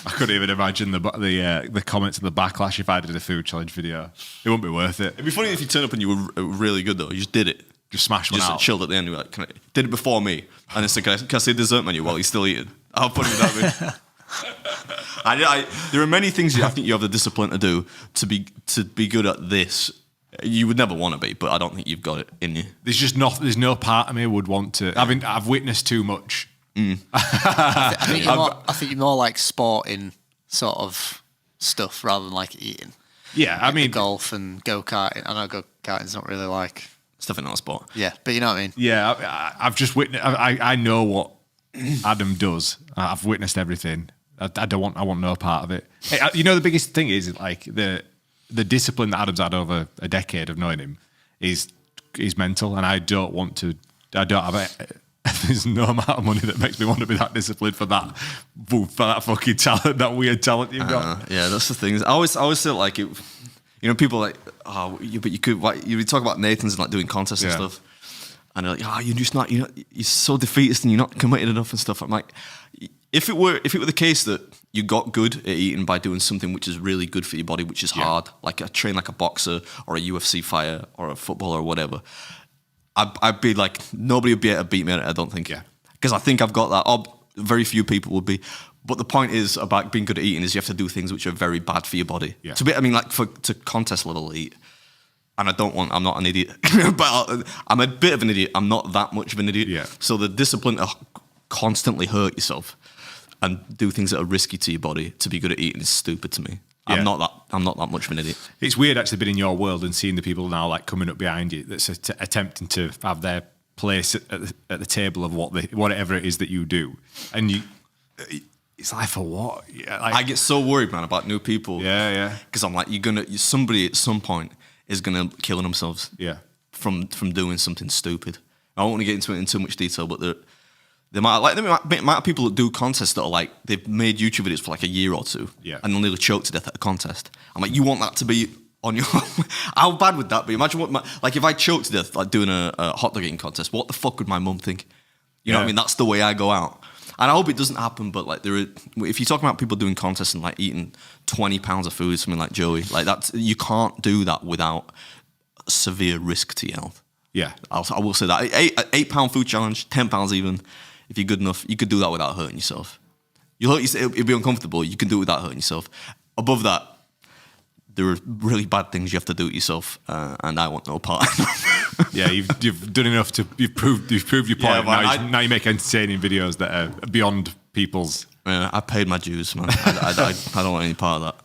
I couldn't even imagine the comments and the backlash if I did a food challenge video. It wouldn't be worth it. It'd be funny if you turned up and you were really good though. You just did it. Just smash one Just out. chilled at the end. You were like, did it before me, and it's like, can I see the dessert menu while he's still eating? How funny would that be? There are many things I think you have the discipline to do to be good at this. You would never want to be, but I don't think you've got it in you. There's no part of me would want to. I've witnessed too much. I think you're more like sporting sort of stuff rather than like eating. Yeah, I mean golf and go-karting. I know go-karting's not really like... It's definitely not a sport. Yeah, but you know what I mean? Yeah, I've just witnessed... I know what Adam does. I've witnessed everything. I want no part of it. Hey, you know, the biggest thing is like the discipline that Adam's had over a decade of knowing him is mental, and I don't have it. There's no amount of money that makes me want to be that disciplined for that fucking talent, that weird talent you've got. Yeah, that's the thing. I always feel like it. You know, people are like, oh, but you could. Like, you talk about Nathan's and like doing contests and stuff, and they're like, oh, you're just not. You're so defeatist and you're not committed enough and stuff. I'm like, if it were the case that you got good at eating by doing something which is really good for your body, which is hard, like train like a boxer or a UFC fighter or a footballer or whatever. I'd be like, nobody would be able to beat me at it, I don't think. Yeah. Because I think I've got that. Very few people would be. But the point is about being good at eating is you have to do things which are very bad for your body. Yeah. To contest level eat. And I'm not an idiot. But I'm a bit of an idiot. I'm not that much of an idiot. Yeah. So the discipline to constantly hurt yourself and do things that are risky to your body to be good at eating is stupid to me. Yeah. I'm not that much of an idiot. It's weird actually being in your world and seeing the people now like coming up behind you that's attempting to have their place at the table of whatever it is that you do, and it's like, for what? Yeah, like, I get so worried, man, about new people. Yeah. Because I'm like, somebody at some point is gonna kill themselves. Yeah. From doing something stupid. I don't want to get into it in too much detail, but there might be people that do contests that are like, they've made YouTube videos for like a year or two, and they'll nearly choke to death at a contest. I'm like, you want that to be on your... How bad would that be? Imagine like if I choked to death like doing a hot dog eating contest, what the fuck would my mum think? You know what I mean? That's the way I go out. And I hope it doesn't happen, but like if you're talking about people doing contests and like eating 20 pounds of food, something like Joey, like you can't do that without severe risk to your health. Yeah. I will say that. £8 food challenge, £10 even. If you're good enough, you could do that without hurting yourself. You'll hurt yourself, it'll be uncomfortable. You can do it without hurting yourself. Above that, there are really bad things you have to do it yourself, and I want no part. Yeah, you've done enough you've proved your point. Now you make entertaining videos that are beyond people's. Yeah, I paid my dues, man. I don't want any part of that.